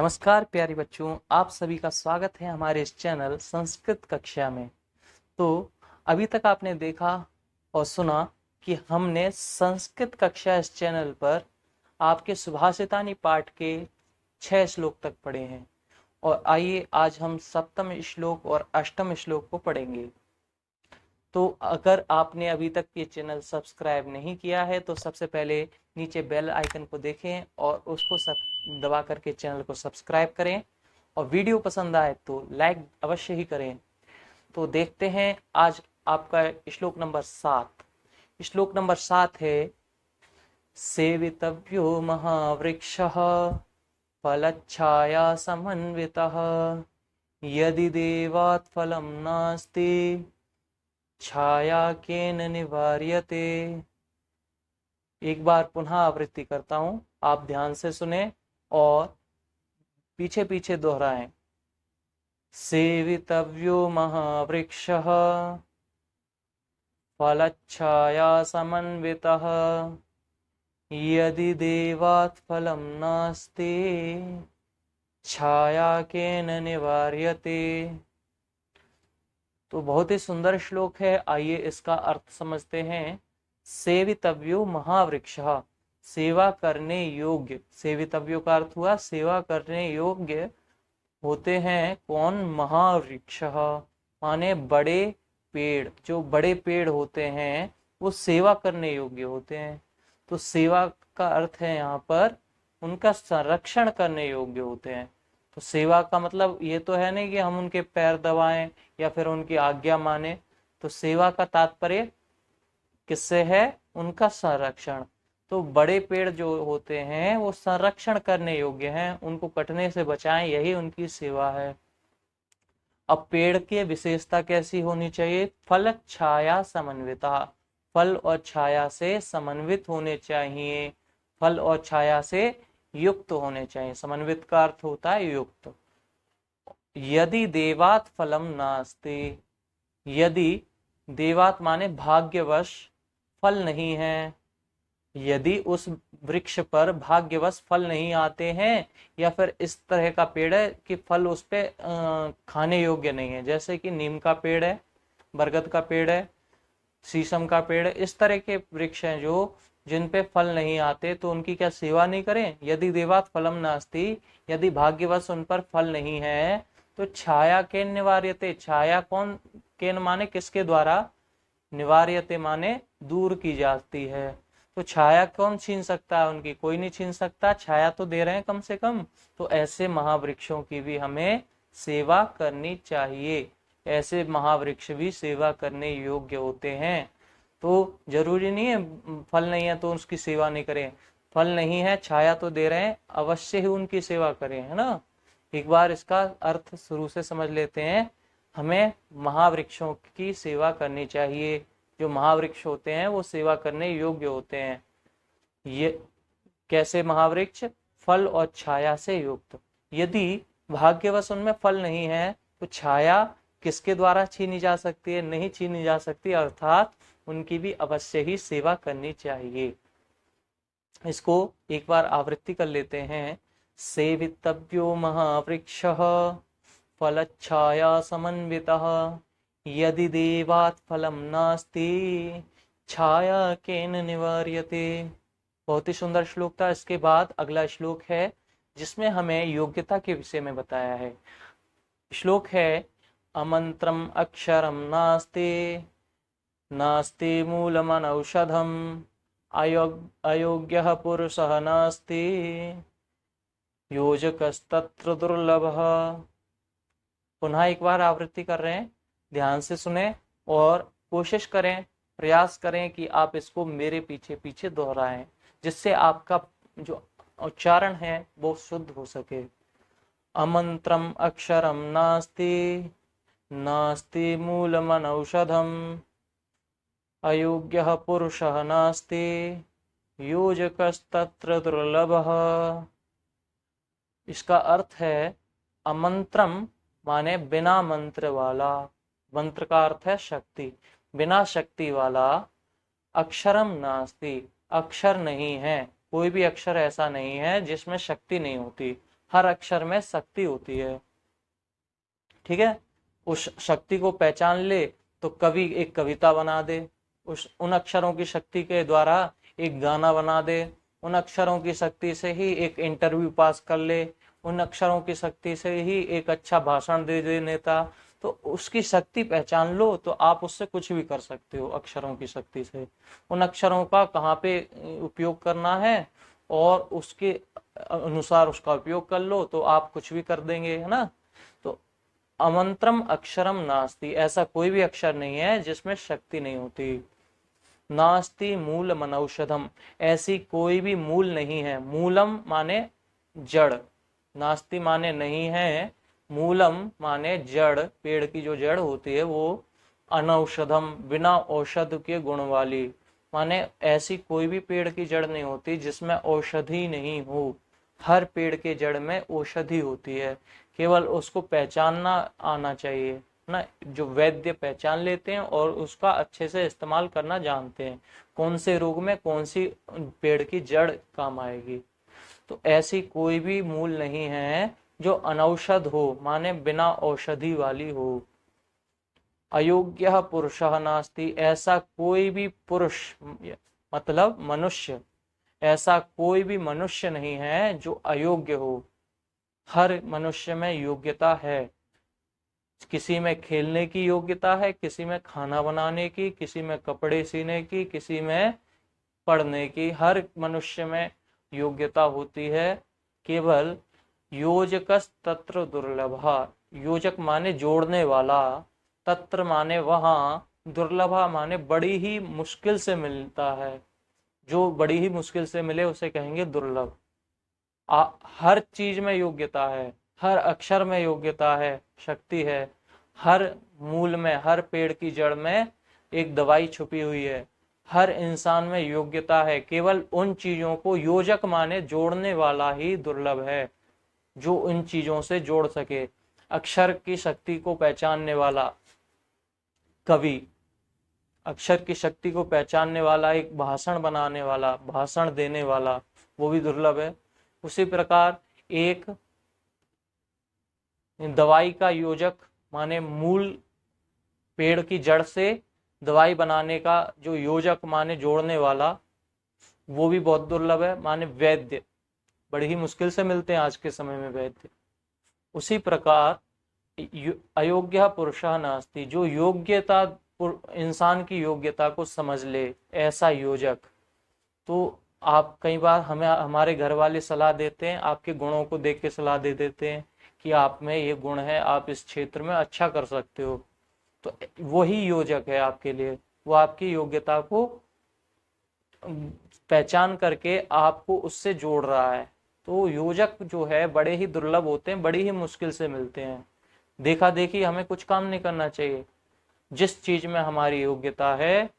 नमस्कार प्यारे बच्चों, आप सभी का स्वागत है हमारे इस चैनल संस्कृत कक्षा में। तो अभी तक आपने देखा और सुना कि हमने संस्कृत कक्षा इस चैनल पर आपके सुभाषितानी पाठ के 6 श्लोक तक पढ़े हैं। और आइए आज हम सप्तम श्लोक और अष्टम श्लोक को पढ़ेंगे। तो अगर आपने अभी तक ये चैनल सब्सक्राइब नहीं किया है तो सबसे पहले नीचे बेल आइकन को देखें और उसको दबा करके चैनल को सब्सक्राइब करें, और वीडियो पसंद आए तो लाइक अवश्य ही करें। तो देखते हैं आज आपका श्लोक नंबर 7। श्लोक नंबर 7 है सेवितव्यो महावृक्षः फलच्छाया समन्वितः यदि देवात् फलं नास्ति छाया केन निवार्यते। एक बार पुनः आवृत्ति करता हूं, आप ध्यान से सुने और पीछे पीछे दोहराएं। सेवितव्यो महावृक्षः फलच्छाया समन्वितः यदि देवात् फलं नास्ति छाया केन निवार्यते। तो बहुत ही सुंदर श्लोक है, आइए इसका अर्थ समझते हैं। सेवितव्यो महावृक्षः, सेवा करने योग्य। सेवितव्यो का अर्थ हुआ सेवा करने योग्य होते हैं कौन? महावृक्षः माने बड़े पेड़। जो बड़े पेड़ होते हैं वो सेवा करने योग्य होते हैं। तो सेवा का अर्थ है यहाँ पर उनका संरक्षण करने योग्य होते हैं। तो सेवा का मतलब ये तो है नहीं कि हम उनके पैर दबाएं या फिर उनकी आज्ञा माने। तो सेवा का तात्पर्य किससे है? उनका संरक्षण। तो बड़े पेड़ जो होते हैं वो संरक्षण करने योग्य हैं, उनको कटने से बचाएं, यही उनकी सेवा है। अब पेड़ की विशेषता कैसी होनी चाहिए? फल छाया समन्विता, फल और छाया से समन्वित होने चाहिए, फल और छाया से युक्त होने चाहिए। समन्वित का अर्थ होता है युक्त। यदि देवात फलम नास्ति, यदि देवात माने भाग्यवश फल नहीं है, यदि उस वृक्ष पर भाग्यवश फल नहीं आते हैं या फिर इस तरह का पेड़ है कि फल उस पे खाने योग्य नहीं है, जैसे कि नीम का पेड़ है, बरगद का पेड़ है, शीशम का पेड़ है, इस तरह के वृक्ष हैं जो जिन पे फल नहीं आते, तो उनकी क्या सेवा नहीं करें? यदि देवात फलम नास्ति, यदि भाग्यवश उन पर फल नहीं है तो छाया केन निवार्यते। छाया कौन? केन माने किसके द्वारा? निवार्यते माने दूर की जाती है। तो छाया कौन छीन सकता है उनकी? कोई नहीं छीन सकता, छाया तो दे रहे हैं कम से कम। तो ऐसे महावृक्षों की भी हमें सेवा करनी चाहिए। ऐसे महावृक्ष भी सेवा करने योग्य होते हैं। तो जरूरी नहीं है फल नहीं है तो उसकी सेवा नहीं करें। फल नहीं है, छाया तो दे रहे हैं, अवश्य ही उनकी सेवा करें, है ना। एक बार इसका अर्थ शुरू से समझ लेते हैं। हमें महावृक्षों की सेवा करनी चाहिए। जो महावृक्ष होते हैं वो सेवा करने योग्य होते हैं। ये कैसे महावृक्ष? फल और छाया से युक्त। यदि भाग्यवश उनमें फल नहीं है तो छाया किसके द्वारा छीनी जा सकती है? नहीं छीनी जा सकती, अर्थात उनकी भी अवश्य ही सेवा करनी चाहिए। इसको एक बार आवृत्ति कर लेते हैं। सेवितव्यो महावृक्षः फलच्छाया समन्वितः यदि देवात् फलम नास्ति छाया केन निवार्यते। बहुत ही सुंदर श्लोक था। इसके बाद अगला श्लोक है जिसमें हमें योग्यता के विषय में बताया है। श्लोक है अमंत्रम अक्षरम नास्ति नास्ति मूलमनौषधम अयोग्यः पुरुषः नास्ति योजकस्तत्र दुर्लभः। पुनः एक बार आवृत्ति कर रहे हैं, ध्यान से सुने और कोशिश करें, प्रयास करें कि आप इसको मेरे पीछे पीछे दोहराएं, जिससे आपका जो उच्चारण है वो शुद्ध हो सके। अमंत्रम अक्षरम नास्ति नास्ति मूलमनौषधम अयोग्यः पुरुषः नास्ति योजकस्तत्र दुर्लभः। इसका अर्थ है अमंत्रम माने बिना मंत्र वाला, मंत्र का अर्थ है शक्ति, बिना शक्ति वाला। अक्षरम नास्ति, अक्षर नहीं है, कोई भी अक्षर ऐसा नहीं है जिसमें शक्ति नहीं होती। हर अक्षर में शक्ति होती है, ठीक है। उस शक्ति को पहचान ले तो कवि एक कविता बना दे, उन अक्षरों की शक्ति के द्वारा एक गाना बना दे, उन अक्षरों की शक्ति से ही एक इंटरव्यू पास कर ले, उन अक्षरों की शक्ति से ही एक अच्छा भाषण दे दे नेता। तो उसकी शक्ति पहचान लो तो आप उससे कुछ भी कर सकते हो अक्षरों की शक्ति से। उन अक्षरों का कहाँ पे उपयोग करना है और उसके अनुसार उसका उपयोग कर लो तो आप कुछ भी कर देंगे, है ना। तो अमंत्रम अक्षरम नास्ति, ऐसा कोई भी अक्षर नहीं है जिसमें शक्ति नहीं होती। नास्ति मूलम अनौषधम, ऐसी कोई भी मूल नहीं है। मूलम माने जड़, नास्ति माने नहीं है, मूलम माने जड़, पेड़ की जो जड़ होती है वो, अनौषधम बिना औषध के गुण वाली, माने ऐसी कोई भी पेड़ की जड़ नहीं होती जिसमें औषधि नहीं हो। हर पेड़ के जड़ में औषधि होती है, केवल उसको पहचानना आना चाहिए ना। जो वैद्य पहचान लेते हैं और उसका अच्छे से इस्तेमाल करना जानते हैं, कौन से रोग में कौन सी पेड़ की जड़ काम आएगी। तो ऐसी कोई भी मूल नहीं है जो अनौषध हो, माने बिना औषधि वाली हो। अयोग्य पुरुषः नास्ति, ऐसा कोई भी पुरुष मतलब मनुष्य, ऐसा कोई भी मनुष्य नहीं है जो अयोग्य हो। हर मनुष्य में योग्यता है, किसी में खेलने की योग्यता है, किसी में खाना बनाने की, किसी में कपड़े सीने की, किसी में पढ़ने की। हर मनुष्य में योग्यता होती है, केवल योजकस तत्र दुर्लभा, योजक माने जोड़ने वाला, तत्र माने वहां, दुर्लभा माने बड़ी ही मुश्किल से मिलता है। जो बड़ी ही मुश्किल से मिले उसे कहेंगे दुर्लभ। हर चीज में योग्यता है, हर अक्षर में योग्यता है, शक्ति है। हर मूल में, हर पेड़ की जड़ में एक दवाई छुपी हुई है। हर इंसान में योग्यता है, केवल उन चीजों को, योजक माने जोड़ने वाला ही दुर्लभ है, जो उन चीजों से जोड़ सके। अक्षर की शक्ति को पहचानने वाला कवि, अक्षर की शक्ति को पहचानने वाला, एक भाषण बनाने वाला, भाषण देने वाला, वो भी दुर्लभ है। उसी प्रकार एक दवाई का योजक माने मूल पेड़ की जड़ से दवाई बनाने का जो योजक माने जोड़ने वाला, वो भी बहुत दुर्लभ है। माने वैद्य, बड़ी ही मुश्किल से मिलते हैं आज के समय में वैद्य। उसी प्रकार अयोग्य पुरुषः नास्ति, जो योग्यता, इंसान की योग्यता को समझ ले, ऐसा योजक। तो आप कई बार हमें, हमारे घर वाले सलाह देते हैं, आपके गुणों को देख के सलाह दे देते हैं कि आप में ये गुण है, आप इस क्षेत्र में अच्छा कर सकते हो। तो वही योजक है आपके लिए, वो आपकी योग्यता को पहचान करके आपको उससे जोड़ रहा है। तो योजक जो है बड़े ही दुर्लभ होते हैं, बड़ी ही मुश्किल से मिलते हैं। देखा देखी हमें कुछ काम नहीं करना चाहिए, जिस चीज में हमारी योग्यता है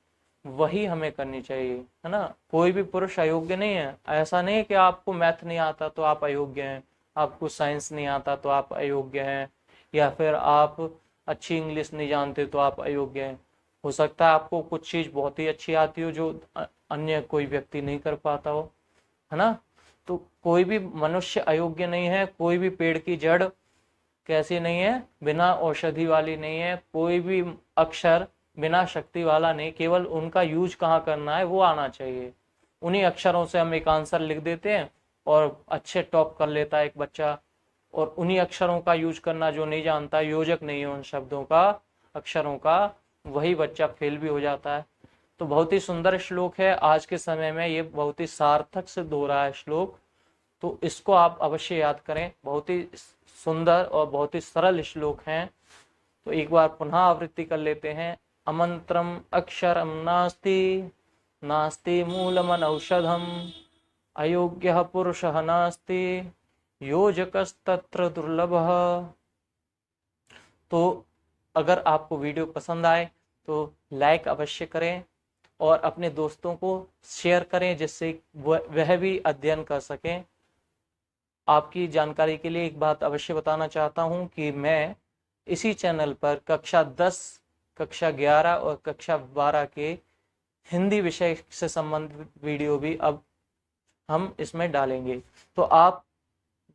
वही हमें करनी चाहिए, है ना। कोई भी पुरुष अयोग्य नहीं है। ऐसा नहीं है कि आपको मैथ नहीं आता तो आप अयोग्य हैं, आपको साइंस नहीं आता तो आप अयोग्य हैं, या फिर आप अच्छी इंग्लिश नहीं जानते तो आप अयोग्य हैं। हो सकता है आपको कुछ चीज बहुत ही अच्छी आती हो जो अन्य कोई व्यक्ति नहीं कर पाता हो, है ना। तो कोई भी मनुष्य अयोग्य नहीं है, कोई भी पेड़ की जड़ कैसी नहीं है, बिना औषधि वाली नहीं है। कोई भी अक्षर बिना शक्ति वाला नहीं, केवल उनका यूज कहाँ करना है वो आना चाहिए। उन्हीं अक्षरों से हम एक आंसर लिख देते हैं और अच्छे टॉप कर लेता है एक बच्चा, और उन्हीं अक्षरों का यूज करना जो नहीं जानता, योजक नहीं है उन शब्दों का, अक्षरों का, वही बच्चा फेल भी हो जाता है। तो बहुत ही सुंदर श्लोक है, आज के समय में ये बहुत ही सार्थक सिद्ध हो रहा है श्लोक। तो इसको आप अवश्य याद करें, बहुत ही सुंदर और बहुत ही सरल श्लोक हैं। तो एक बार पुनः आवृत्ति कर लेते हैं। अमंत्रम अक्षरम नास्ति, नास्ति मूलम औषधम, अयोग्य पुरुषः नास्ति, योजकस्तत्र दुर्लभः। तो अगर आपको वीडियो पसंद आए तो लाइक अवश्य करें और अपने दोस्तों को शेयर करें, जिससे वह भी अध्ययन कर सकें। आपकी जानकारी के लिए एक बात अवश्य बताना चाहता हूं कि मैं इसी चैनल पर कक्षा 10, कक्षा 11 और कक्षा 12 के हिंदी विषय से संबंधित वीडियो भी अब हम इसमें डालेंगे। तो आप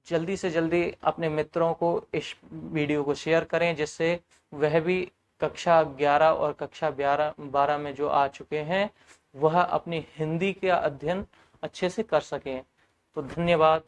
जल्दी से जल्दी अपने मित्रों को इस वीडियो को शेयर करें, जिससे वह भी कक्षा 11 और कक्षा 12 में जो आ चुके हैं वह अपनी हिंदी का अध्ययन अच्छे से कर सकें। तो धन्यवाद।